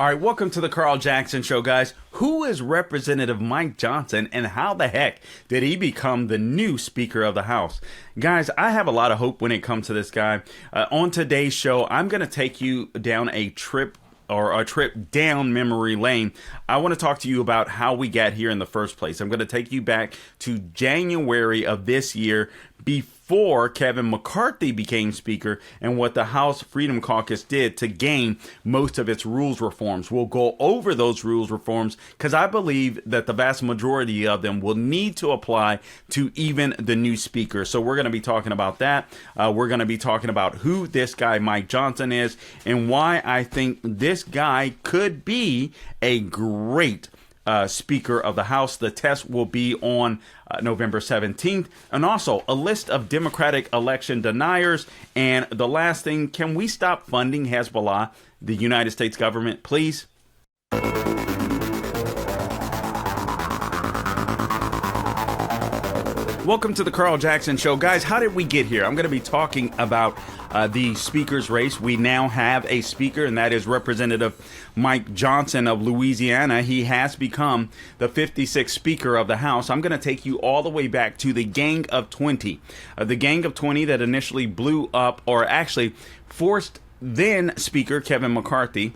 All right, welcome to the Carl Jackson Show, guys. Who is Representative Mike Johnson, and how the heck did he become the new Speaker of the House? Guys, I have a lot of hope when it comes to this guy. On today's show, I'm going to take you down a trip down memory lane. I want to talk to you about how we got here in the first place. I'm going to take you back to January of this year, before Kevin McCarthy became Speaker, and what the House Freedom Caucus did to gain most of its rules reforms. We'll go over those rules reforms because I believe that the vast majority of them will need to apply to even the new Speaker. So we're going to be talking about that. We're going to be talking about who this guy Mike Johnson is and why I think this guy could be a great Speaker of the House. The test will be on November 17th, and also a list of Democratic election deniers. And the last thing, can we stop funding Hezbollah, the United States government, please? Welcome to the Carl Jackson Show. Guys, how did we get here? I'm going to be talking about the speaker's race. We now have a speaker, and that is Representative Mike Johnson of Louisiana. He has become the 56th Speaker of the House. I'm going to take you all the way back to the Gang of 20. The Gang of 20 that initially blew up, or actually forced then Speaker Kevin McCarthy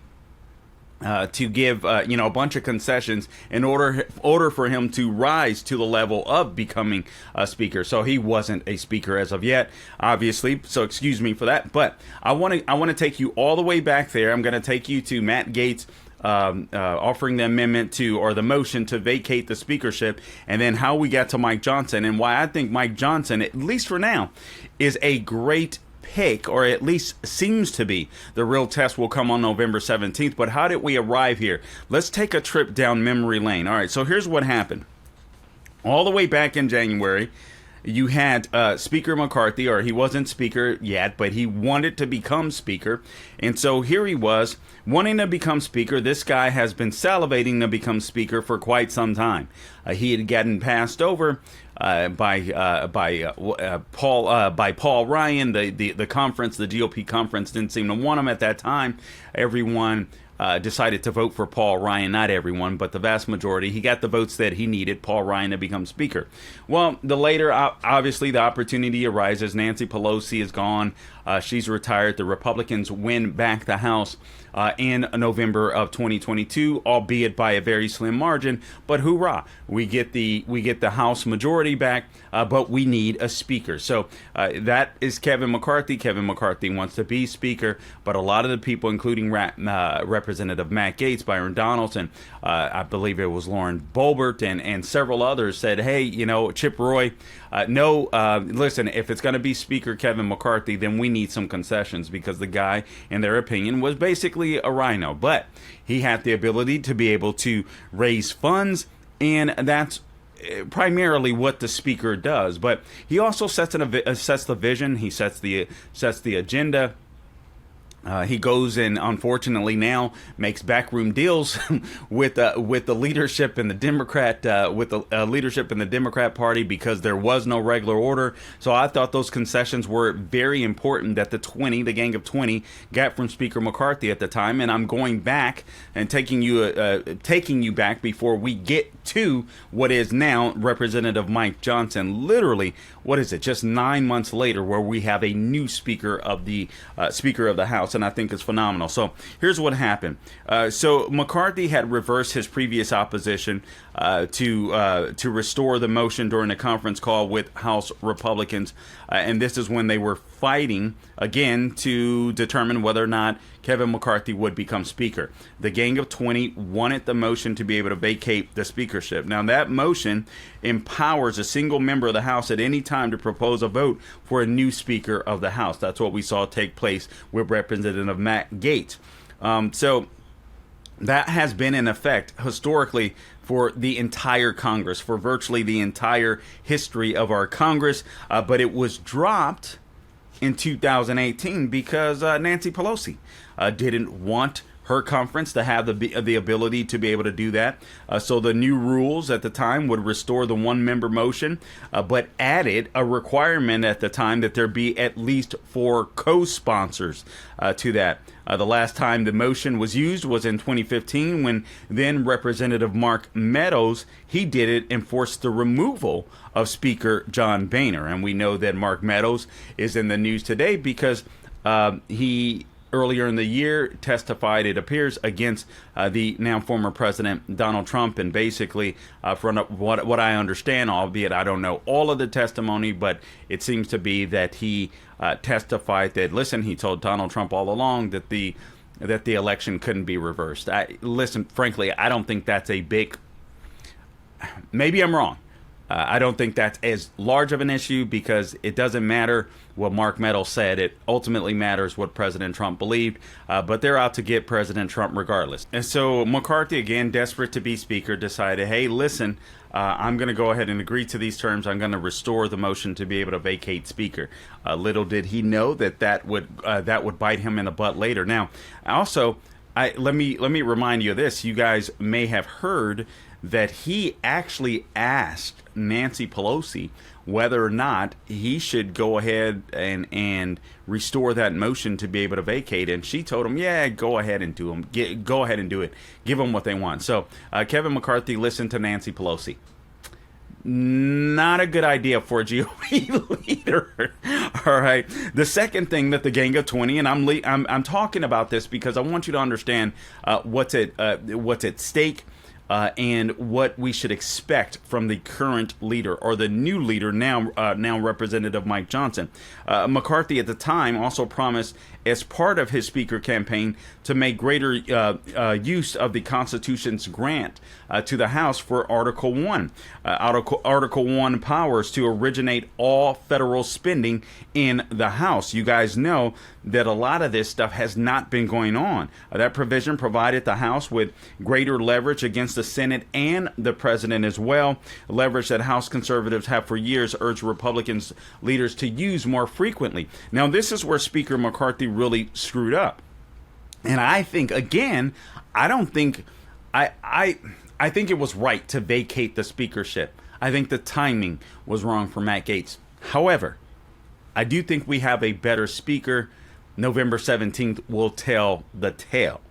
to give a bunch of concessions in order for him to rise to the level of becoming a speaker. So he wasn't a speaker as of yet, obviously. So excuse me for that. But I want to take you all the way back there. I'm going to take you to Matt Gaetz offering the amendment or the motion to vacate the speakership, and then how we got to Mike Johnson, and why I think Mike Johnson, at least for now, is a great pick, or at least seems to be. The real test will come on November 17th. But how did we arrive here? Let's take a trip down memory lane. All right, so here's what happened. All the way back in January, you had Speaker McCarthy, or he wasn't Speaker yet, but he wanted to become Speaker. And so here he was, wanting to become Speaker. This guy has been salivating to become Speaker for quite some time. He had gotten passed over by Paul Ryan. The conference, the GOP conference, didn't seem to want him at that time. Everyone decided to vote for Paul Ryan. Not everyone, but the vast majority. He got the votes that he needed, Paul Ryan, to become Speaker. Well, obviously, the opportunity arises. Nancy Pelosi is gone. She's retired. The Republicans win back the House in November of 2022, albeit by a very slim margin. But hoorah, we get the House majority back, but we need a speaker. So that is Kevin McCarthy. Kevin McCarthy wants to be Speaker, but a lot of the people, including Representative Matt Gaetz, Byron Donaldson, I believe it was Lauren Boebert, and several others said, hey, Chip Roy, listen, if it's going to be Speaker Kevin McCarthy, then we need some concessions, because the guy, in their opinion, was basically a rhino. But he had the ability to be able to raise funds, and that's primarily what the speaker does. But he also sets the vision. He sets the agenda. He goes and, unfortunately, now makes backroom deals with the leadership in the Democrat Party, because there was no regular order. So I thought those concessions were very important that the Gang of 20, got from Speaker McCarthy at the time. And I'm going back and taking you back before we get to what is now Representative Mike Johnson. Literally, what is it? Just 9 months later, where we have a new Speaker of the House. And I think it's phenomenal. So here's what happened. So McCarthy had reversed his previous opposition to restore the motion during a conference call with House Republicans, and this is when they were fighting again to determine whether or not Kevin McCarthy would become Speaker. The Gang of 20 wanted the motion to be able to vacate the speakership. Now, that motion empowers a single member of the House at any time to propose a vote for a new Speaker of the House. That's what we saw take place with Representative Matt Gaetz. So that has been in effect historically for the entire Congress, for virtually the entire history of our Congress, but it was dropped in 2018 because Nancy Pelosi didn't want her conference to have the ability to be able to do that. So the new rules at the time would restore the one-member motion, but added a requirement at the time that there be at least 4 co-sponsors to that. The last time the motion was used was in 2015 when then Representative Mark Meadows, he did it and forced the removal of Speaker John Boehner. And we know that Mark Meadows is in the news today because he earlier in the year testified, it appears, against the now former President Donald Trump. And basically, from what I understand, albeit I don't know all of the testimony, but it seems to be that he testified that, listen, he told Donald Trump all along that the election couldn't be reversed. Frankly, I don't think that's a big, maybe I'm wrong. I don't think that's as large of an issue because it doesn't matter what Mark Meadows said. It ultimately matters what President Trump believed, but they're out to get President Trump regardless. And so McCarthy, again, desperate to be Speaker, decided, hey, listen, I'm going to go ahead and agree to these terms. I'm going to restore the motion to be able to vacate Speaker. Little did he know that would bite him in the butt later. Now, also, let me remind you of this. You guys may have heard that he actually asked Nancy Pelosi whether or not he should go ahead and restore that motion to be able to vacate. And she told him, yeah, go ahead and do them. Go ahead and do it. Give them what they want. So Kevin McCarthy listened to Nancy Pelosi. Not a good idea for a GOP leader. All right. The second thing that the Gang of 20, and I'm talking about this because I want you to understand what's at stake. And what we should expect from the current leader or the new leader now Representative Mike Johnson. McCarthy at the time also promised, as part of his Speaker campaign, to make greater use of the Constitution's grant to the House for Article 1. Article 1 powers to originate all federal spending in the House. You guys know that a lot of this stuff has not been going on. That provision provided the House with greater leverage against the Senate and the President as well, leverage that House conservatives have for years urged Republicans leaders to use more frequently. Now, this is where Speaker McCarthy really screwed up. And I think, again, I think it was right to vacate the speakership. I think the timing was wrong for Matt Gaetz. However, I do think we have a better speaker. November 17th will tell the tale.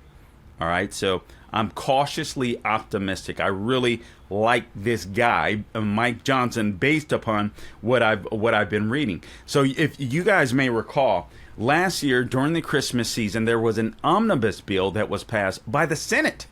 All right, so I'm cautiously optimistic. I really like this guy, Mike Johnson, based upon what I've been reading. So if you guys may recall, last year during the Christmas season, there was an omnibus bill that was passed by the Senate.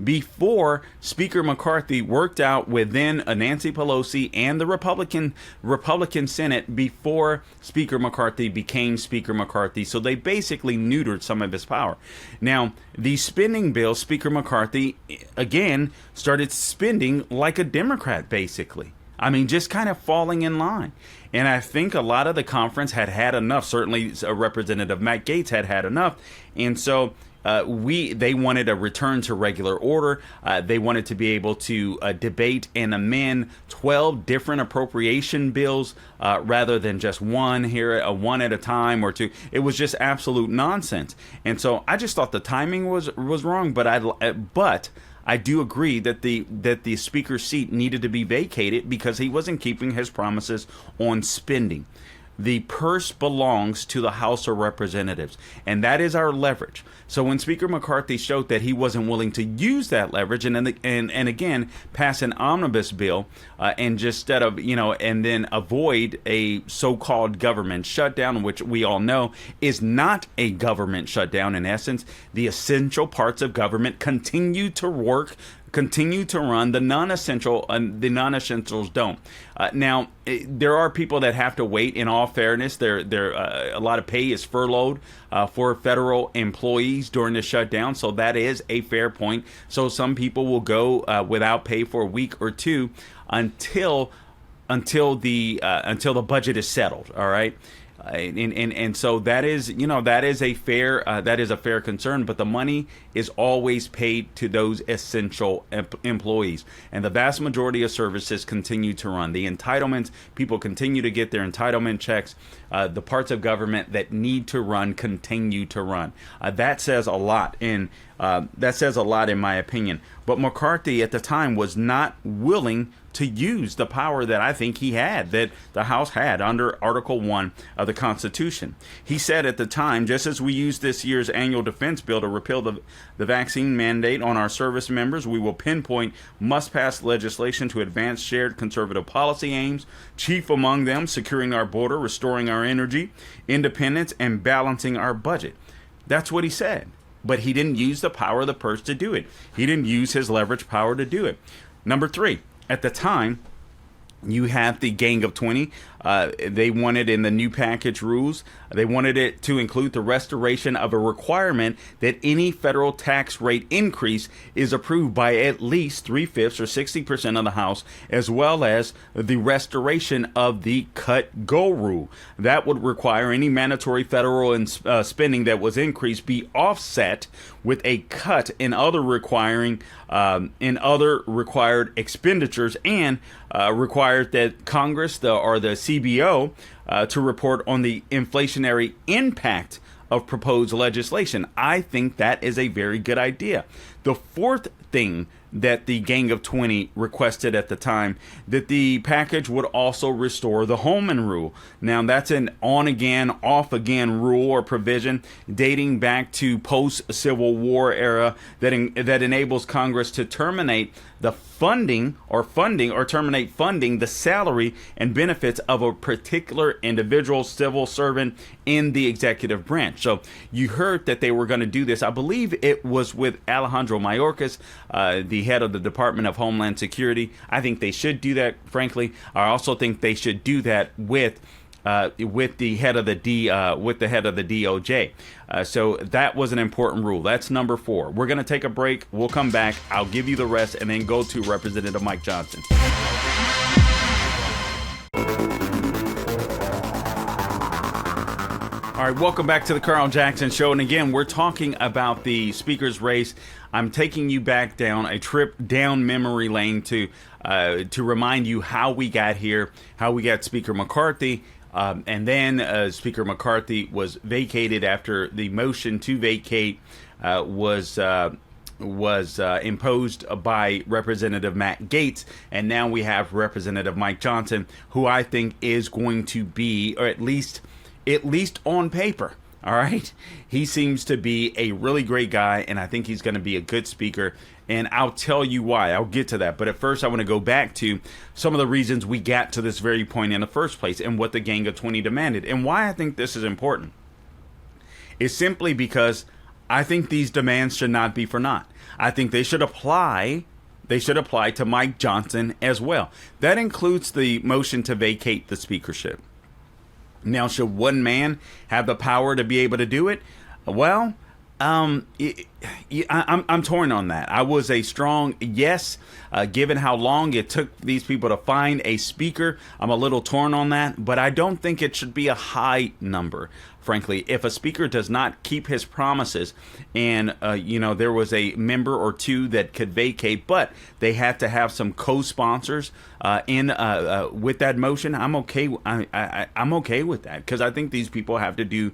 Before Speaker McCarthy worked out with then Nancy Pelosi and the Republican Senate before Speaker McCarthy became Speaker McCarthy. So they basically neutered some of his power. Now, the spending bill, Speaker McCarthy, again, started spending like a Democrat, basically. I mean, just kind of falling in line. And I think a lot of the conference had enough. Certainly, Representative Matt Gaetz had enough. And so they wanted a return to regular order. They wanted to be able to debate and amend 12 different appropriation bills rather than just one at a time or two. It was just absolute nonsense. And so I just thought the timing was wrong. But I do agree that the speaker's seat needed to be vacated because he wasn't keeping his promises on spending. The purse belongs to the House of Representatives, and that is our leverage. So when Speaker McCarthy showed that he wasn't willing to use that leverage and again pass an omnibus bill and then avoid a so-called government shutdown, which we all know is not a government shutdown. In essence, the essential parts of government continue to work, continue to run. The non-essentials don't. Now, there are people that have to wait. In all fairness, a lot of pay is furloughed for federal employees during the shutdown, so that is a fair point. So some people will go without pay for a week or two until the budget is settled. All right. And so that is, that is a fair concern. But the money is always paid to those essential employees, and the vast majority of services continue to run. The entitlements, people continue to get their entitlement checks. The parts of government that need to run continue to run. That says a lot in my opinion. But McCarthy at the time was not willing to use the power that I think he had, that the House had under Article 1 of the Constitution. He said at the time, just as we used this year's annual defense bill to repeal the vaccine mandate on our service members, we will pinpoint must-pass legislation to advance shared conservative policy aims, chief among them securing our border, restoring our energy independence, and balancing our budget. That's what he said. But he didn't use the power of the purse to do it. He didn't use his leverage power to do it. Number 3, at the time, you have the Gang of 20. They wanted in the new package rules, they wanted it to include the restoration of a requirement that any federal tax rate increase is approved by at least 3/5 or 60% of the House, as well as the restoration of the cut-go rule. That would require any mandatory federal spending that was increased be offset with a cut in other required expenditures, and required that Congress or the CBO to report on the inflationary impact of proposed legislation. I think that is a very good idea. The fourth thing that the Gang of 20 requested at the time, that the package would also restore the Holman Rule. Now, that's an on-again, off-again rule or provision dating back to post-Civil War era that enables Congress to terminate the funding or terminate funding the salary and benefits of a particular individual civil servant in the executive branch. So you heard that they were going to do this. I believe it was with Alejandro Mayorkas, the head of the Department of Homeland Security. I think they should do that, frankly. I also think they should do that with the head of the DOJ. So that was an important rule. That's number 4. We're going to take a break. We'll come back. I'll give you the rest and then go to Representative Mike Johnson. All right, welcome back to the Carl Jackson Show. And again, we're talking about the speaker's race. I'm taking you back down a trip down memory lane to remind you how we got here, how we got Speaker McCarthy. And then Speaker McCarthy was vacated after the motion to vacate was imposed by Representative Matt Gaetz, and now we have Representative Mike Johnson, who I think is going to be, or at least on paper, all right, he seems to be a really great guy, and I think he's going to be a good speaker. And I'll tell you why. I'll get to that. But at first, I want to go back to some of the reasons we got to this very point in the first place and what the Gang of 20 demanded. And why I think this is important is simply because I think these demands should not be for naught. I think they should apply. They should apply to Mike Johnson as well. That includes the motion to vacate the speakership. Now, should one man have the power to be able to do it? Well, I'm torn on that. I was a strong yes, given how long it took these people to find a speaker. I'm a little torn on that, but I don't think it should be a high number. Frankly, if a speaker does not keep his promises, and there was a member or two that could vacate, but they had to have some co-sponsors with that motion, I'm okay. I'm okay with that, because I think these people have to do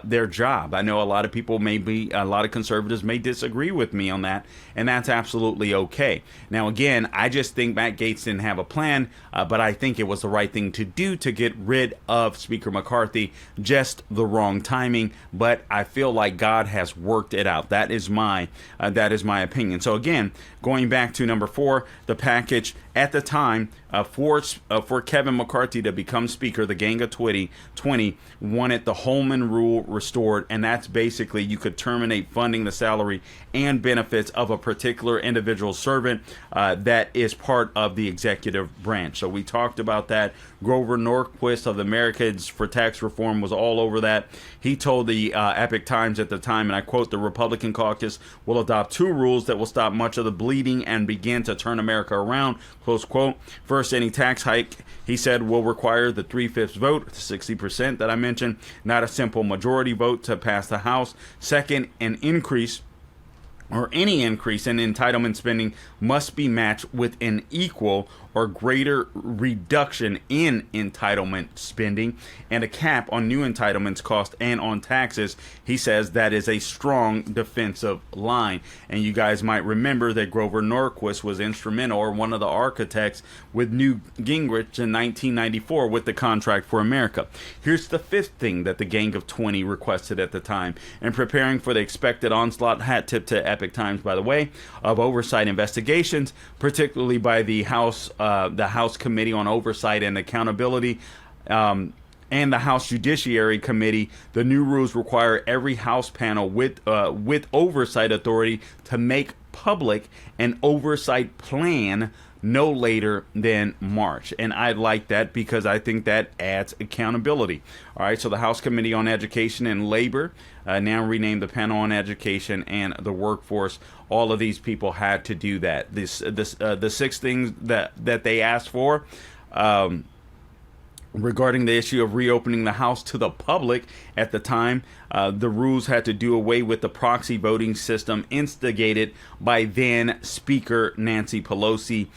their job. I know a lot of conservatives may disagree with me on that, and that's absolutely okay. Now, again, I just think Matt Gaetz didn't have a plan, but I think it was the right thing to do to get rid of Speaker McCarthy. Just the wrong timing, but I feel like God has worked it out. That is my opinion. So again, going back to number 4, the package at the time for Kevin McCarthy to become Speaker, the Gang of 20 wanted the Holman Rule restored, and that's basically you could terminate funding the salary and benefits of a particular individual servant that is part of the executive branch. So we talked about that. Grover Norquist of the Americans for Tax Reform was all over that. He told the Epoch Times at the time, and I quote, "The Republican caucus will adopt two rules that will stop much of the bleeding and begin to turn America around," close quote. First, any tax hike, he said, will require the 3/5 vote, 60% that I mentioned, not a simple majority vote to pass the House. Second, an increase or any increase in entitlement spending must be matched with an equal or greater reduction in entitlement spending and a cap on new entitlements cost and on taxes. He says that is a strong defensive line. And you guys might remember that Grover Norquist was instrumental, or one of the architects, with Newt Gingrich in 1994 with the Contract for America. Here's the fifth thing that the Gang of 20 requested at the time. In preparing for the expected onslaught, hat tip to Epoch Times, by the way, of oversight investigations, particularly by the House Committee on Oversight and Accountability, and the House Judiciary Committee, the new rules require every House panel with oversight authority to make public an oversight plan no later than March. And I like that because I think that adds accountability. All right, so the House Committee on Education and Labor, now renamed the Panel on Education and the Workforce, all of these people had to do that. The six things that they asked for, regarding the issue of reopening the House to the public at the time, the rules had to do away with the proxy voting system instigated by then Speaker Nancy Pelosi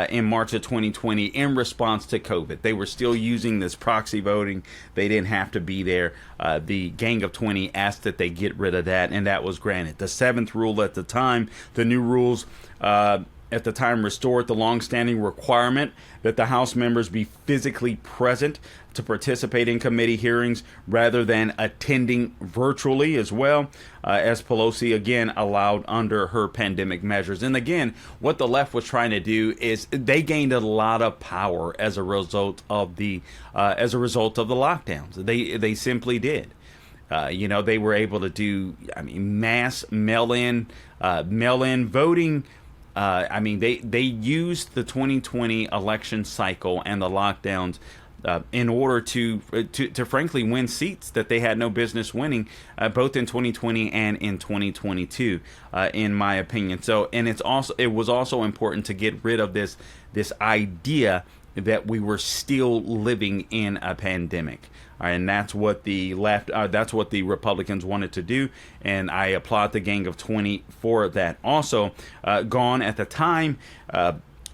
in March of 2020 in response to COVID. They were still using this proxy voting. They didn't have to be there. The Gang of 20 asked that they get rid of that, and that was granted. The seventh rule at the time, the new rules at the time restored the longstanding requirement that the House members be physically present to participate in committee hearings rather than attending virtually as well, as Pelosi again allowed under her pandemic measures. And again, what the left was trying to do is they gained a lot of power as a result of the lockdowns. They simply did. They were able to do, mass mail-in voting. They used the 2020 election cycle and the lockdowns in order to frankly win seats that they had no business winning, both in 2020 and in 2022, in my opinion. So, and it was also important to get rid of this idea that we were still living in a pandemic. And that's what the that's what the Republicans wanted to do, and I applaud the Gang of 20 for that. Also, gone at the time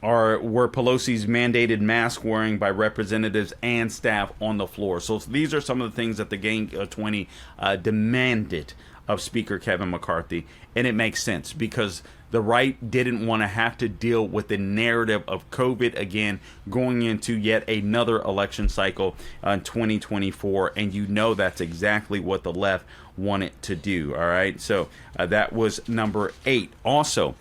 were Pelosi's mandated mask wearing by representatives and staff on the floor. So these are some of the things that the Gang of 20 demanded of Speaker Kevin McCarthy, and it makes sense because the right didn't want to have to deal with the narrative of COVID again going into yet another election cycle in 2024. And that's exactly what the left wanted to do. All right. So that was number 8. Also,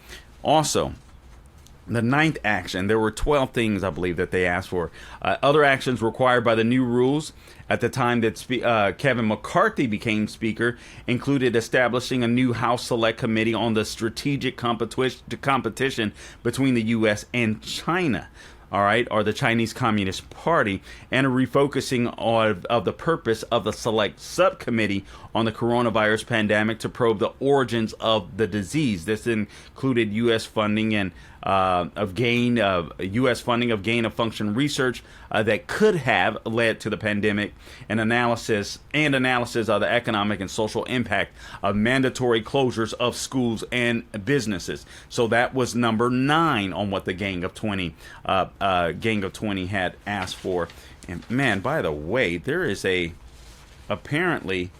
the ninth action, there were 12 things, I believe, that they asked for. Other actions required by the new rules at the time that Kevin McCarthy became Speaker included establishing a new House Select Committee on the strategic competition between the U.S. and China. All right, or the Chinese Communist Party, and a refocusing of the purpose of the Select Subcommittee on the coronavirus pandemic to probe the origins of the disease. This included U.S. funding and U.S. funding of gain of function research that could have led to the pandemic, and analysis of the economic and social impact of mandatory closures of schools and businesses. So that was number 9 on what the Gang of 20 had asked for. And man, by the way, there is apparently.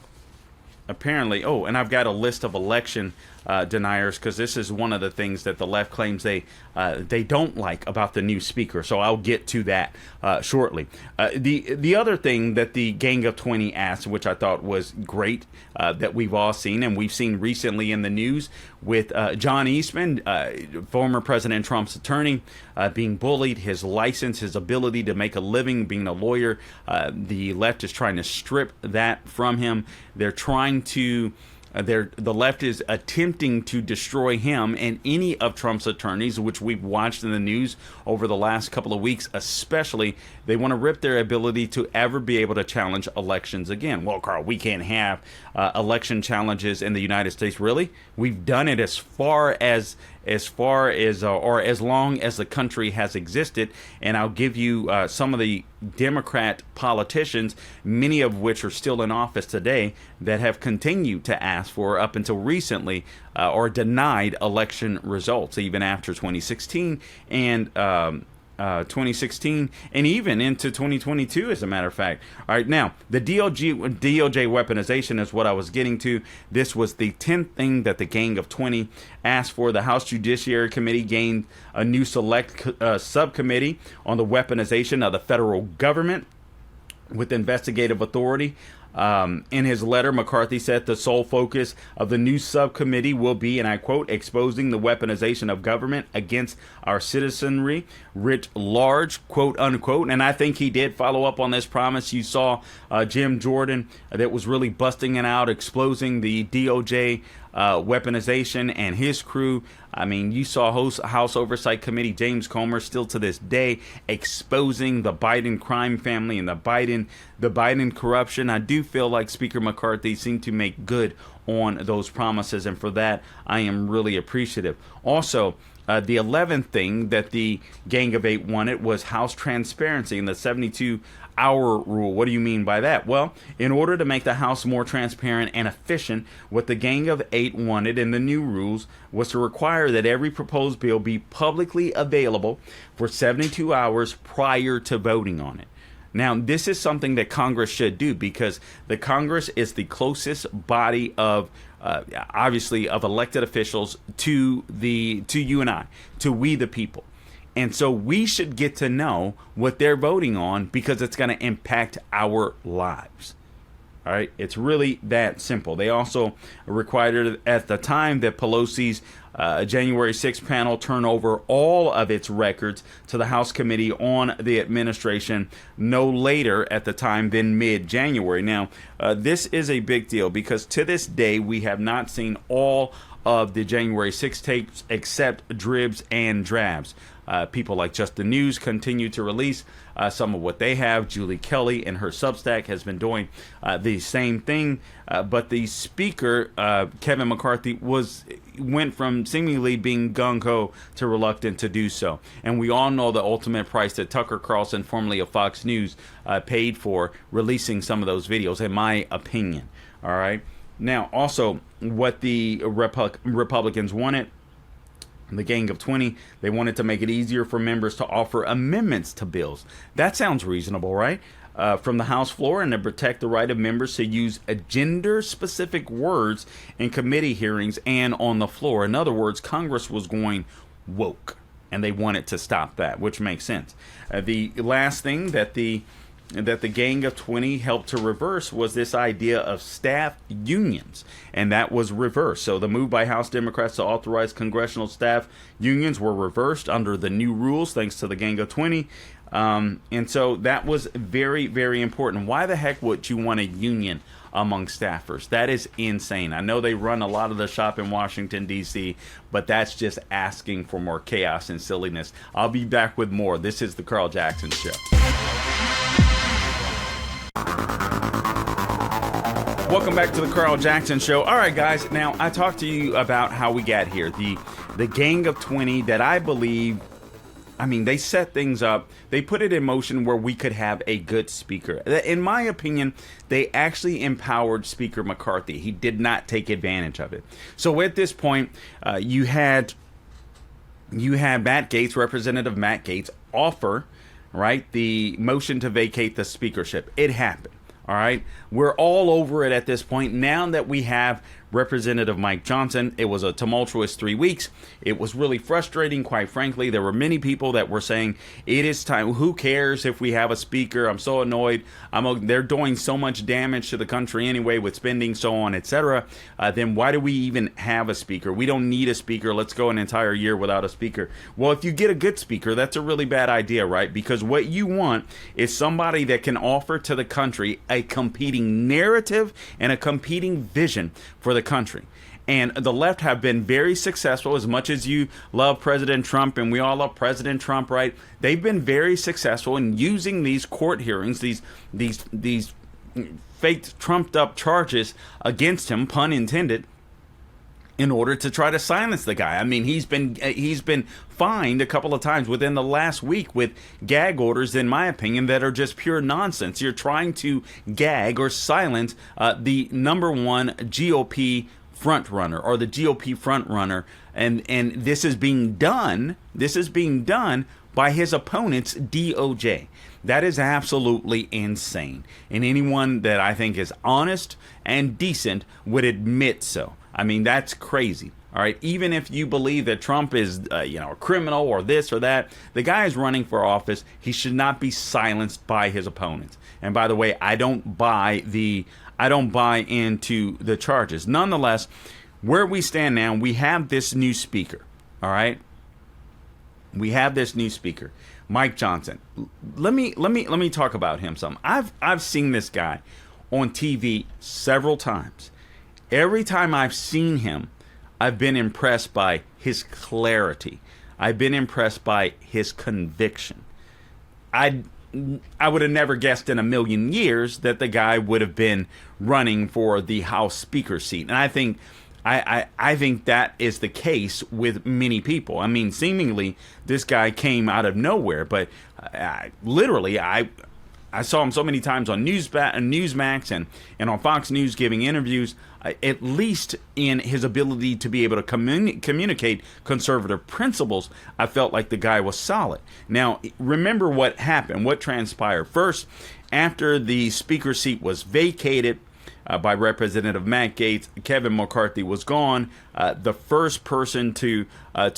Oh, and I've got a list of election deniers, because this is one of the things that the left claims they don't like about the new speaker. So I'll get to that shortly. The other thing that the Gang of 20 asked, which I thought was great, that we've all seen and we've seen recently in the news with John Eastman, former President Trump's attorney, being bullied, his license, his ability to make a living being a lawyer. The left is trying to strip that from him. They're trying to The left is attempting to destroy him and any of Trump's attorneys, which we've watched in the news over the last couple of weeks, especially. They want to rip their ability to ever be able to challenge elections again. Well, Carl, we can't have election challenges in the United States. Really? We've done it as long as the country has existed. And I'll give you some of the Democrat politicians, many of which are still in office today, that have continued to ask for, up until recently, or denied election results, even after 2016 and 2016 and even into 2022, as a matter of fact. All right, now, the DOJ weaponization is what I was getting to. This was the 10th thing that the Gang of 20 asked for. The House Judiciary Committee gained a new select subcommittee on the weaponization of the federal government with investigative authority. In his letter, McCarthy said the sole focus of the new subcommittee will be, and I quote, exposing the weaponization of government against our citizenry writ large, quote unquote. And I think he did follow up on this promise. You saw Jim Jordan that was really busting it out, exposing the DOJ weaponization and his crew. I mean, you saw House Oversight Committee James Comer still to this day exposing the Biden crime family and the Biden corruption. I do feel like Speaker McCarthy seemed to make good on those promises, and for that I am really appreciative. Also, the 11th thing that the Gang of Eight wanted was House transparency and the 72-hour rule. What do you mean by that? Well, in order to make the House more transparent and efficient, what the Gang of Eight wanted in the new rules was to require that every proposed bill be publicly available for 72 hours prior to voting on it. Now, this is something that Congress should do, because the Congress is the closest body of obviously of elected officials to you and I, to we the people. And so we should get to know what they're voting on, because it's going to impact our lives. All right. It's really that simple. They also required at the time that Pelosi's January 6th panel turn over all of its records to the House Committee on the Administration no later at the time than mid-January. Now, this is a big deal, because to this day we have not seen all of the January 6th tapes except dribs and drabs. People like Just the News continue to release some of what they have. Julie Kelly and her Substack has been doing the same thing. But the speaker, Kevin McCarthy, went from seemingly being gung-ho to reluctant to do so. And we all know the ultimate price that Tucker Carlson, formerly of Fox News, paid for releasing some of those videos, in my opinion. All right. Now, also, what the Republicans wanted, the Gang of 20, they wanted to make it easier for members to offer amendments to bills. That sounds reasonable, right? From the House floor, and to protect the right of members to use gender-specific words in committee hearings and on the floor. In other words, Congress was going woke, and they wanted to stop that, which makes sense. The last thing that the Gang of 20 helped to reverse was this idea of staff unions, and that was reversed. So the move by House Democrats to authorize congressional staff unions were reversed under the new rules, thanks to the Gang of 20. And so that was very, very important. Why the heck would you want a union among staffers? That is insane. I know they run a lot of the shop in Washington, D.C., but that's just asking for more chaos and silliness. I'll be back with more. This is The Carl Jackson Show. Welcome back to the Carl Jackson Show. All right, guys. Now, I talked to you about how we got here. The Gang of 20 that I believe, I mean, they set things up. They put it in motion where we could have a good speaker. In my opinion, they actually empowered Speaker McCarthy. He did not take advantage of it. So at this point, you had Matt Gaetz, Representative Matt Gaetz, offer, right, the motion to vacate the speakership. It happened. All right. We're all over it at this point. Now that we have Representative Mike Johnson, it was a tumultuous 3 weeks. It was really frustrating, quite frankly. There were many people that were saying, it is time. Who cares if we have a speaker? I'm so annoyed. They're doing so much damage to the country anyway with spending, so on, etc. Then why do we even have a speaker? We don't need a speaker. Let's go an entire year without a speaker. Well, if you get a good speaker, that's a really bad idea, right? Because what you want is somebody that can offer to the country a competing narrative and a competing vision for the the country. And the left have been very successful. As much as you love President Trump, and we all love President Trump, right? They've been very successful in using these court hearings, these fake trumped up charges against him, pun intended, in order to try to silence the guy. I mean, he's been fined a couple of times within the last week with gag orders, in my opinion, that are just pure nonsense. You're trying to gag or silence the number one GOP front runner, or the GOP front runner, and this is being done. This is being done by his opponent's DOJ. That is absolutely insane, and anyone that I think is honest and decent would admit so. I mean, that's crazy. All right, even if you believe that Trump is, a criminal or this or that, the guy is running for office. He should not be silenced by his opponents. And by the way, I don't buy into the charges. Nonetheless, where we stand now, we have this new speaker. All right, we have this new speaker, Mike Johnson. Let me talk about him some. I've seen this guy on TV several times. Every time I've seen him, I've been impressed by his clarity. I've been impressed by his conviction. I would have never guessed in a million years that the guy would have been running for the House Speaker seat. And I think that is the case with many people. I mean, seemingly this guy came out of nowhere, but literally I saw him so many times on Newsmax and on Fox News giving interviews, at least in his ability to be able to communicate conservative principles. I felt like the guy was solid. Now, remember what happened, what transpired. First, after the speaker seat was vacated by Representative Matt Gaetz, Kevin McCarthy was gone. The first person to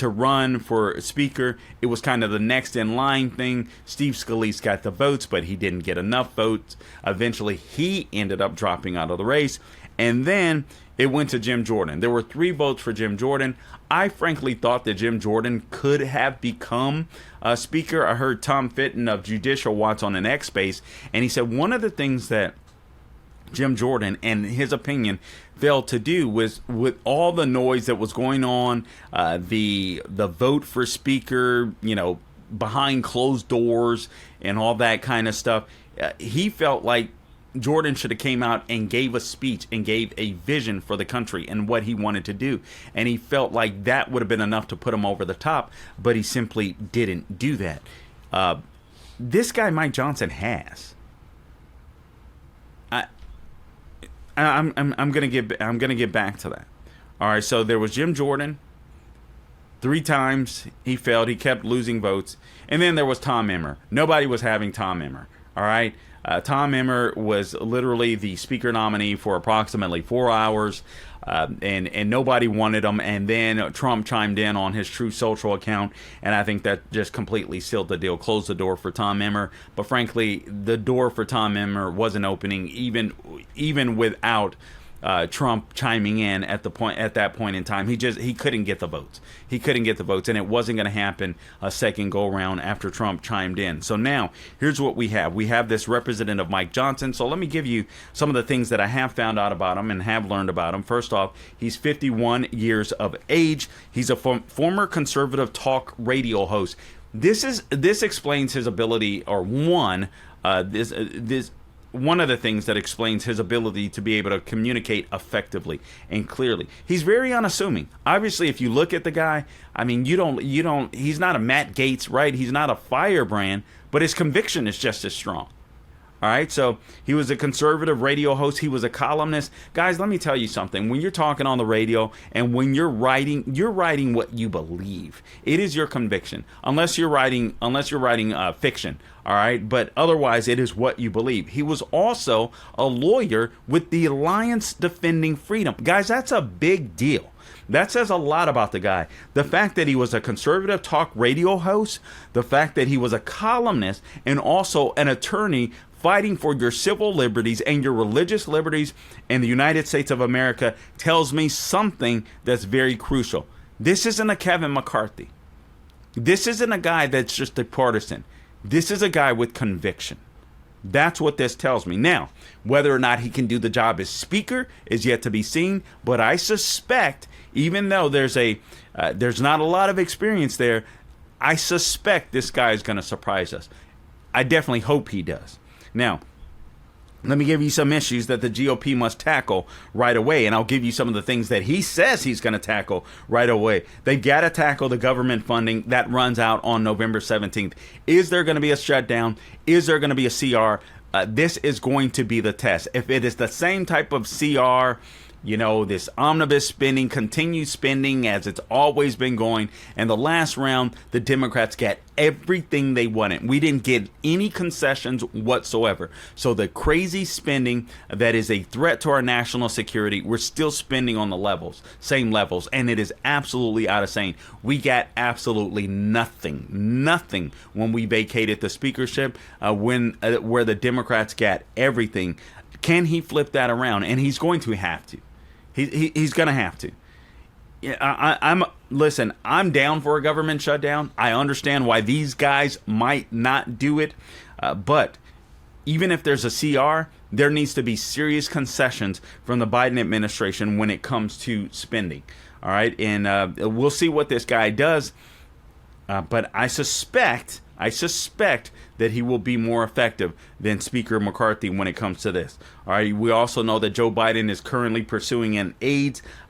run for speaker, it was kind of the next in line thing. Steve Scalise got the votes, but he didn't get enough votes. Eventually, he ended up dropping out of the race. And then it went to Jim Jordan. There were 3 votes for Jim Jordan. I frankly thought that Jim Jordan could have become a speaker. I heard Tom Fitton of Judicial Watch on an X Space, and he said one of the things that Jim Jordan, and his opinion, failed to do was, with all the noise that was going on, the vote for speaker, behind closed doors and all that kind of stuff, he felt like Jordan should have came out and gave a speech and gave a vision for the country and what he wanted to do. And he felt like that would have been enough to put him over the top, but he simply didn't do that. This guy, Mike Johnson, has. I'm gonna get back to that. All right, so there was Jim Jordan. 3 times he failed. He kept losing votes. And then there was Tom Emmer. Nobody was having Tom Emmer. All right. Tom Emmer was literally the speaker nominee for approximately 4 hours, and nobody wanted him. And then Trump chimed in on his Truth Social account, and I think that just completely sealed the deal, closed the door for Tom Emmer. But frankly, the door for Tom Emmer wasn't opening even without Trump chiming in at that point in time. He couldn't get the votes. He couldn't get the votes, and it wasn't going to happen a second go around after Trump chimed in. So now here's what we have. We have this Representative Mike Johnson. So let me give you some of the things that I have found out about him and have learned about him. First off, he's 51 years of age. He's a former conservative talk radio host. This explains his ability, or one of the things that explains his ability to be able to communicate effectively and clearly. He's very unassuming. Obviously, if you look at the guy, I mean, he's not a Matt Gaetz, right? He's not a firebrand, but his conviction is just as strong. All right, so he was a conservative radio host. He was a columnist. Guys, let me tell you something. When you're talking on the radio and when you're writing what you believe. It is your conviction, unless you're writing fiction. All right, but otherwise, it is what you believe. He was also a lawyer with the Alliance Defending Freedom. Guys, that's a big deal. That says a lot about the guy. The fact that he was a conservative talk radio host, the fact that he was a columnist, and also an attorney fighting for your civil liberties and your religious liberties in the United States of America tells me something that's very crucial. This isn't a Kevin McCarthy. This isn't a guy that's just a partisan. This is a guy with conviction. That's what this tells me. Now, whether or not he can do the job as speaker is yet to be seen. But I suspect, even though there's not a lot of experience there, I suspect this guy is going to surprise us. I definitely hope he does. Now, let me give you some issues that the GOP must tackle right away, and I'll give you some of the things that he says he's going to tackle right away. They've got to tackle the government funding that runs out on November 17th. Is there going to be a shutdown? Is there going to be a CR? This is going to be the test. If it is the same type of CR, this omnibus spending, continued spending as it's always been going. And the last round, the Democrats got everything they wanted. We didn't get any concessions whatsoever. So the crazy spending that is a threat to our national security, we're still spending on the same levels. And it is absolutely out of sync. We got absolutely nothing when we vacated the speakership, where the Democrats got everything. Can he flip that around? And he's going to have to. He's going to have to. Yeah, listen, I'm down for a government shutdown. I understand why these guys might not do it. But even if there's a CR, there needs to be serious concessions from the Biden administration when it comes to spending. All right. And we'll see what this guy does. But I suspect that he will be more effective than Speaker McCarthy when it comes to this. All right. We also know that Joe Biden is currently pursuing an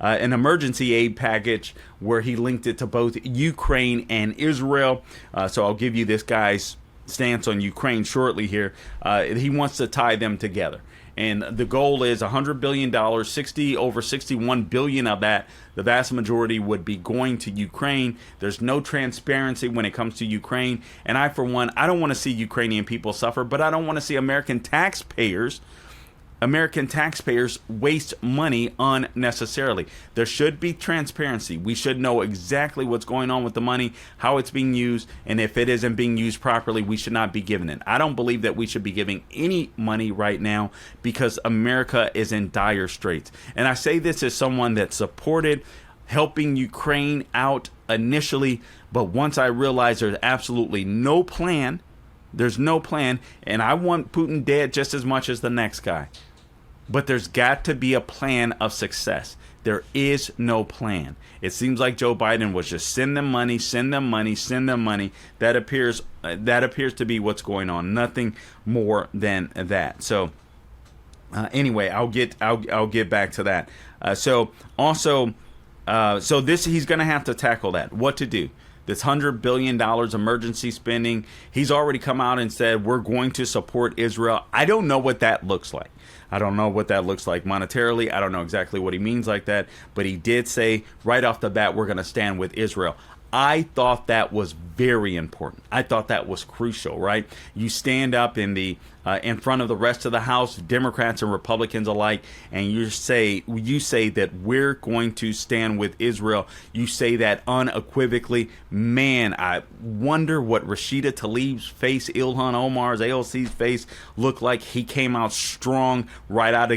emergency aid package where he linked it to both Ukraine and Israel. So I'll give you this guy's stance on Ukraine shortly here. He wants to tie them together. And the goal is $100 billion, over $61 billion of that. The vast majority would be going to Ukraine. There's no transparency when it comes to Ukraine. And I, for one, I don't want to see Ukrainian people suffer, but I don't want to see American taxpayers waste money unnecessarily. There should be transparency. We should know exactly what's going on with the money, how it's being used, and if it isn't being used properly, we should not be giving it. I don't believe that we should be giving any money right now because America is in dire straits. And I say this as someone that supported helping Ukraine out initially, but once I realized there's absolutely no plan, and I want Putin dead just as much as the next guy. But there's got to be a plan of success. There is no plan. It seems like Joe Biden was just send them money. That appears to be what's going on. Nothing more than that. So anyway, I'll get back to that. So he's going to have to tackle that. What to do? This $100 billion emergency spending. He's already come out and said we're going to support Israel. I don't know what that looks like. I don't know what that looks like monetarily. I don't know exactly what he means like that. But he did say right off the bat, we're going to stand with Israel. I thought that was very important. I thought that was crucial, right? You stand up in front of the rest of the House, Democrats and Republicans alike, and you say that we're going to stand with Israel. You say that unequivocally. Man, I wonder what Rashida Tlaib's face, Ilhan Omar's, AOC's face looked like. He came out strong right out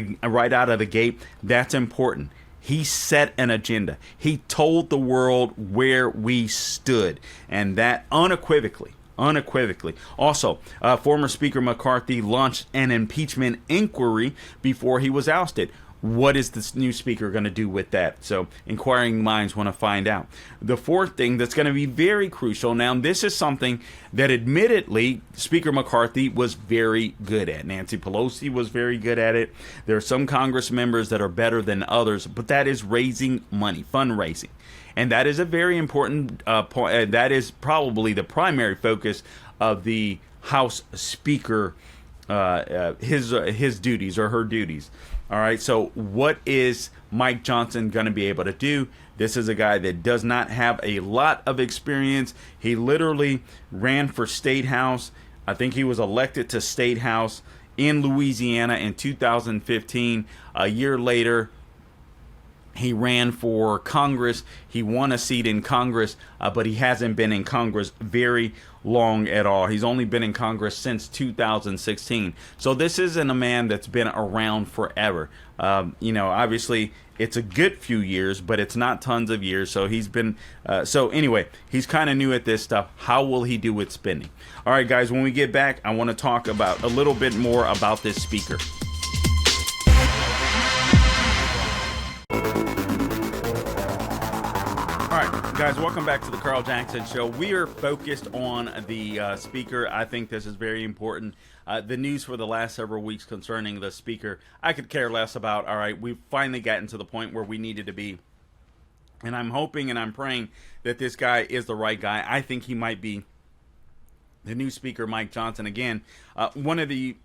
of the gate. That's important. He set an agenda. He told the world where we stood, and that unequivocally. Also, former Speaker McCarthy launched an impeachment inquiry before he was ousted. What is this new speaker going to do with that? So inquiring minds want to find out. The fourth thing that's going to be very crucial. Now, this is something that admittedly Speaker McCarthy was very good at. Nancy Pelosi was very good at it. There are some Congress members that are better than others, but that is raising money, fundraising. And that is a very important point. That is probably the primary focus of the House Speaker, his duties or her duties. All right, so what is Mike Johnson going to be able to do? This is a guy that does not have a lot of experience. He literally ran for State House. I think he was elected to State House in Louisiana in 2015. A year later, He ran for Congress. He won a seat in Congress, but he hasn't been in Congress very long at all. He's only been in Congress since 2016. So this isn't a man that's been around forever. Obviously, it's a good few years, but it's not tons of years. So he's been. So anyway, he's kind of new at this stuff. How will he do with spending? All right, guys. When we get back, I want to talk about a little bit more about this speaker. All right, guys, welcome back to the Carl Jackson Show. We are focused on the speaker. I think this is very important. The news for the last several weeks concerning the speaker, I could care less about. All right, we've finally gotten to the point where we needed to be. And I'm hoping and I'm praying that this guy is the right guy. I think he might be the new speaker, Mike Johnson. Again, one of the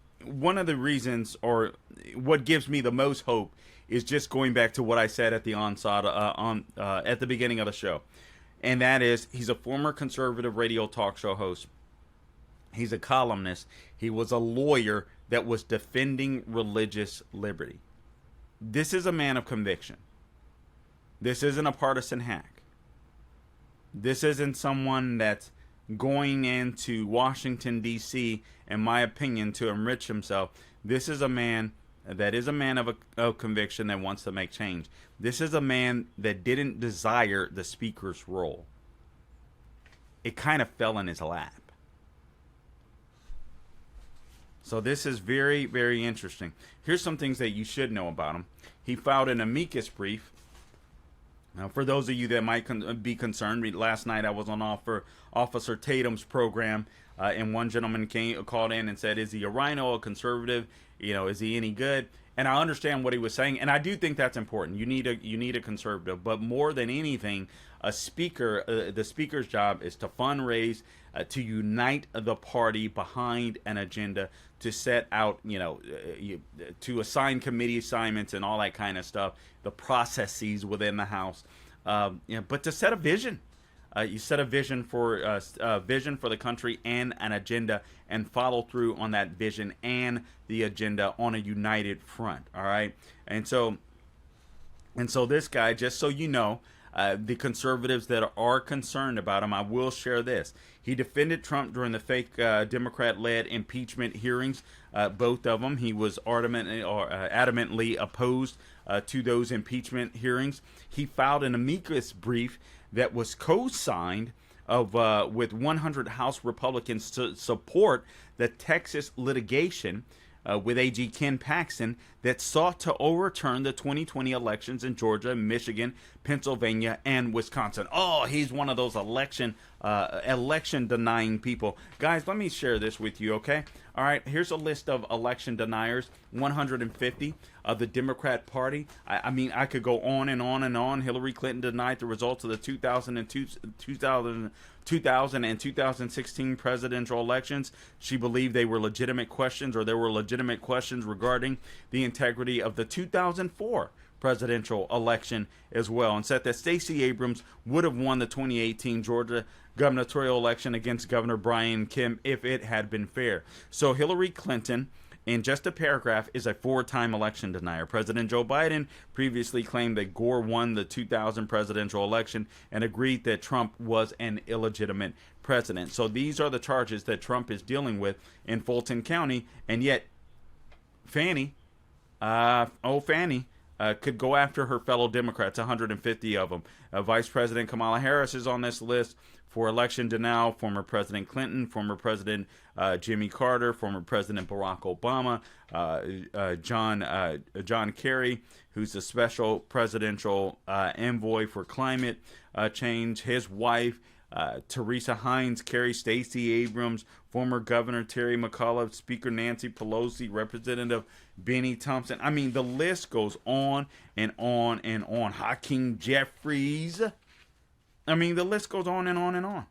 reasons, or what gives me the most hope, is just going back to what I said at the onset at the beginning of the show, and that is he's a former conservative radio talk show host. He's a columnist. He was a lawyer that was defending religious liberty. This is a man of conviction. This isn't a partisan hack. This isn't someone that's going into Washington, D.C., in my opinion, to enrich himself. This is a man that is a man of conviction that wants to make change. This is a man that didn't desire the speaker's role. It kind of fell in his lap. So this is very, very interesting. Here's some things that you should know about him. He filed an amicus brief. Now, for those of you that might be concerned, last night I was on Officer Tatum's program, and one gentleman called in and said, is he a rhino, a conservative? Is he any good? And I understand what he was saying, and I do think that's important. You need a conservative, but more than anything, a speaker, the speaker's job is to fundraise, to unite the party behind an agenda, to set out, to assign committee assignments and all that kind of stuff, the processes within the House, but to set a vision. You set a vision for the country and an agenda, and follow through on that vision and the agenda on a united front. All right, and so this guy, just so you know, the conservatives that are concerned about him, I will share this. He defended Trump during the fake Democrat-led impeachment hearings, both of them. He was adamantly opposed to those impeachment hearings. He filed an amicus brief that was co-signed with 100 House Republicans to support the Texas litigation with AG Ken Paxton that sought to overturn the 2020 elections in Georgia, Michigan, Pennsylvania, and Wisconsin. Oh, he's one of those election denying people. Guys, let me share this with you, okay? All right, here's a list of election deniers, 150 of the Democrat Party. I mean, I could go on and on and on. Hillary Clinton denied the results of the 2000 and 2016 presidential elections. She believed they were legitimate questions, or there were legitimate questions regarding the integrity of the 2004 presidential election as well, and said that Stacey Abrams would have won the 2018 Georgia gubernatorial election against Governor Brian Kemp if it had been fair. So Hillary Clinton, in just a paragraph, is a four-time election denier. President Joe Biden previously claimed that Gore won the 2000 presidential election and agreed that Trump was an illegitimate president. So these are the charges that Trump is dealing with in Fulton County, and yet Fannie could go after her fellow Democrats, 150 of them. Vice President Kamala Harris is on this list for election denial. Former President Clinton, former President Jimmy Carter, former President Barack Obama, John Kerry, who's the special presidential envoy for climate change, his wife, Teresa Heinz, Kerry, Stacey Abrams, former Governor Terry McAuliffe, Speaker Nancy Pelosi, Representative Benny Thompson. I mean, the list goes on and on and on. Hakeem Jeffries. I mean, the list goes on and on and on.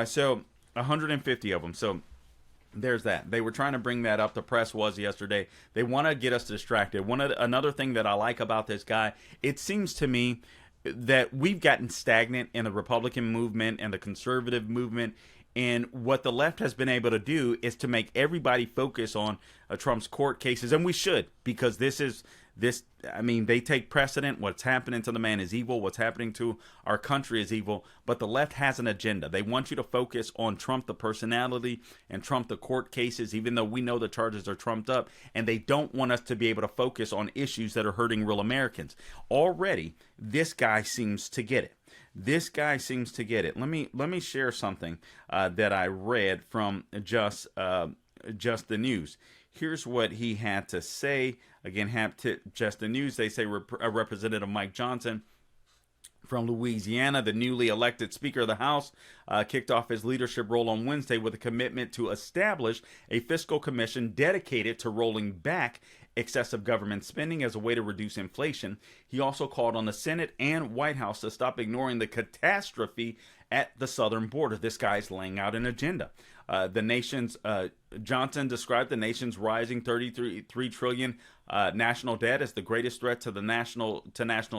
So 150 of them. So there's that. They were trying to bring that up. The press was yesterday. They want to get us distracted. Another thing that I like about this guy, it seems to me that we've gotten stagnant in the Republican movement and the conservative movement. And what the left has been able to do is to make everybody focus on Trump's court cases. And we should, because this is This, I mean, they take precedent. What's happening to the man is evil. What's happening to our country is evil. But the left has an agenda. They want you to focus on Trump, the personality, and Trump, the court cases, even though we know the charges are trumped up. And they don't want us to be able to focus on issues that are hurting real Americans. Already, this guy seems to get it. This guy seems to get it. Let me share something that I read from Just the News. Here's what he had to say. Again, Just the News. They say Representative Mike Johnson from Louisiana, the newly elected Speaker of the House, kicked off his leadership role on Wednesday with a commitment to establish a fiscal commission dedicated to rolling back excessive government spending as a way to reduce inflation. He also called on the Senate and White House to stop ignoring the catastrophe at the southern border. This guy's laying out an agenda. Johnson described the nation's rising 33 trillion national debt as the greatest threat to national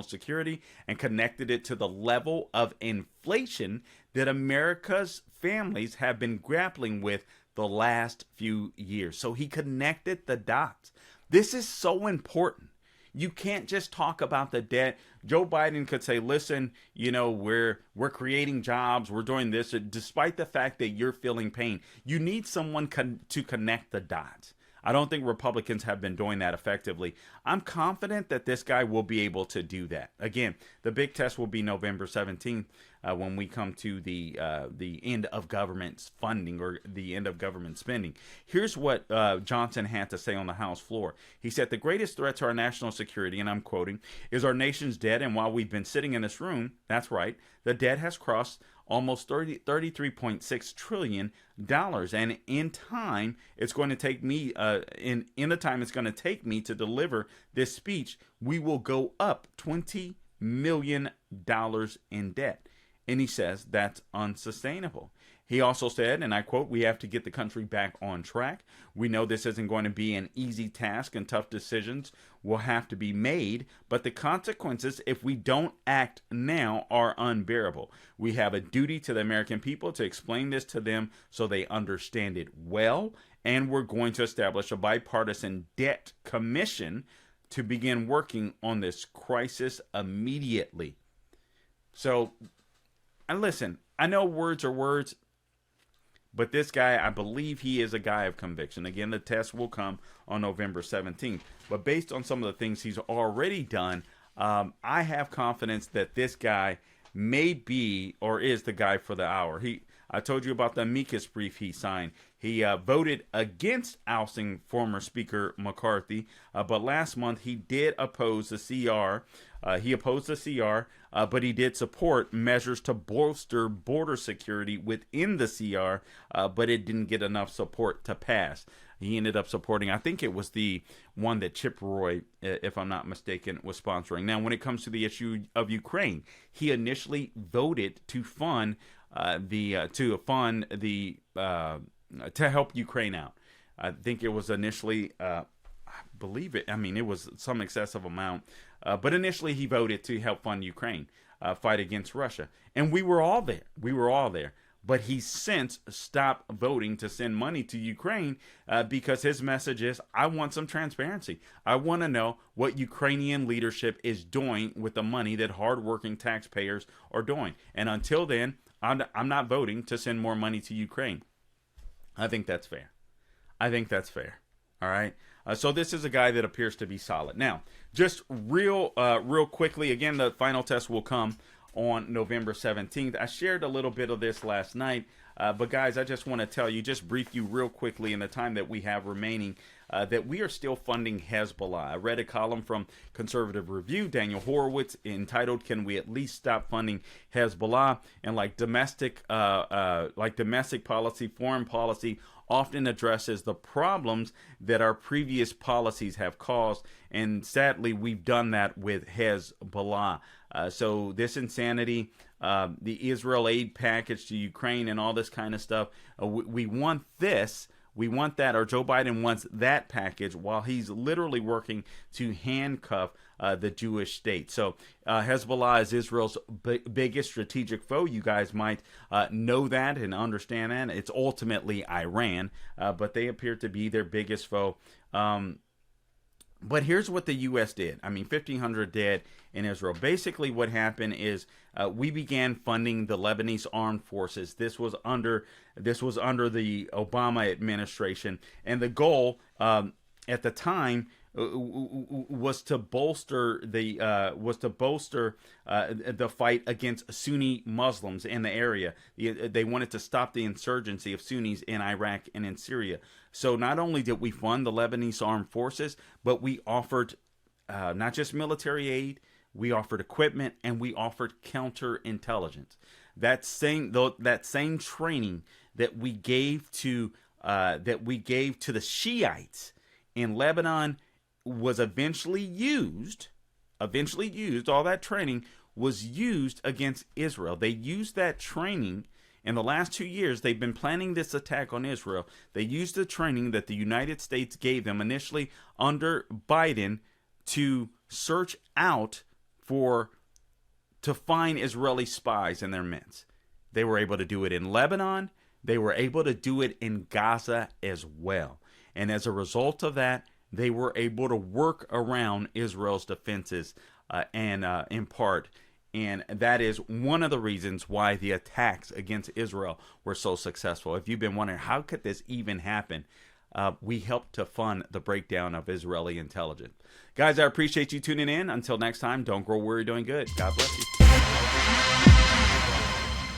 security, and connected it to the level of inflation that America's families have been grappling with the last few years. So he connected the dots. This is so important. You can't just talk about the debt. Joe Biden could say, listen, we're creating jobs, we're doing this, despite the fact that you're feeling pain. You need someone to connect the dots. I don't think Republicans have been doing that effectively. I'm confident that this guy will be able to do that. Again, the big test will be November 17th when we come to the end of government funding or the end of government spending. Here's what Johnson had to say on the House floor. He said, the greatest threat to our national security, and I'm quoting, is our nation's debt. And while we've been sitting in this room, that's right, the debt has crossed almost $33.6 trillion. And in time, it's going to take me, in the time it's going to take me to deliver this speech, we will go up $20 million in debt. And he says that's unsustainable. He also said, and I quote, we have to get the country back on track. We know this isn't going to be an easy task and tough decisions will have to be made, but the consequences if we don't act now are unbearable. We have a duty to the American people to explain this to them so they understand it well, and we're going to establish a bipartisan debt commission to begin working on this crisis immediately. So, and listen, I know words are words, but this guy, I believe he is a guy of conviction. Again, the test will come on November 17th. But based on some of the things he's already done, I have confidence that this guy may be or is the guy for the hour. I told you about the amicus brief he signed. He voted against ousting former Speaker McCarthy, but last month he did oppose the CR. He opposed the CR, but he did support measures to bolster border security within the CR, but it didn't get enough support to pass. He ended up supporting, I think it was the one that Chip Roy, if I'm not mistaken, was sponsoring. Now, when it comes to the issue of Ukraine, he initially voted to fund to help Ukraine out. I think it was initially, I believe it. I mean, it was some excessive amount, but initially he voted to help fund Ukraine fight against Russia, and we were all there. But he's since stopped voting to send money to Ukraine because his message is, I want some transparency. I want to know what Ukrainian leadership is doing with the money that hardworking taxpayers are doing. And until then, I'm not voting to send more money to Ukraine. I think that's fair. All right. So this is a guy that appears to be solid. Now, just real quickly, again, the final test will come on November 17th. I shared a little bit of this last night, but guys, I just want to tell you, just brief you real quickly in the time that we have remaining, that we are still funding Hezbollah. I read a column from Conservative Review, Daniel Horowitz, entitled, "Can we at least stop funding Hezbollah?" And like domestic policy, foreign policy often addresses the problems that our previous policies have caused, and sadly, we've done that with Hezbollah. So this insanity, the Israel aid package to Ukraine and all this kind of stuff, we want this. We want that, or Joe Biden wants that package while he's literally working to handcuff the Jewish state. So Hezbollah is Israel's biggest strategic foe. You guys might know that and understand that. It's ultimately Iran, but they appear to be their biggest foe. But here's what the U.S. did. I mean, 1,500 dead in Israel. Basically, what happened is we began funding the Lebanese armed forces. This was under the Obama administration, and the goal at the time was to bolster the fight against Sunni Muslims in the area. They wanted to stop the insurgency of Sunnis in Iraq and in Syria. So not only did we fund the Lebanese armed forces, but we offered not just military aid, we offered equipment, and we offered counterintelligence. That same training that we gave to the Shiites in Lebanon was eventually used. All that training was used against Israel. They used that training in the last 2 years. They've been planning this attack on Israel. They used the training that the United States gave them initially under Biden to search out to find Israeli spies in their midst. They were able to do it in Lebanon. They were able to do it in Gaza as well. And as a result of that, they were able to work around Israel's defenses in part. And that is one of the reasons why the attacks against Israel were so successful. If you've been wondering, how could this even happen? We helped to fund the breakdown of Israeli intelligence. Guys, I appreciate you tuning in. Until next time, don't grow weary doing good. God bless you.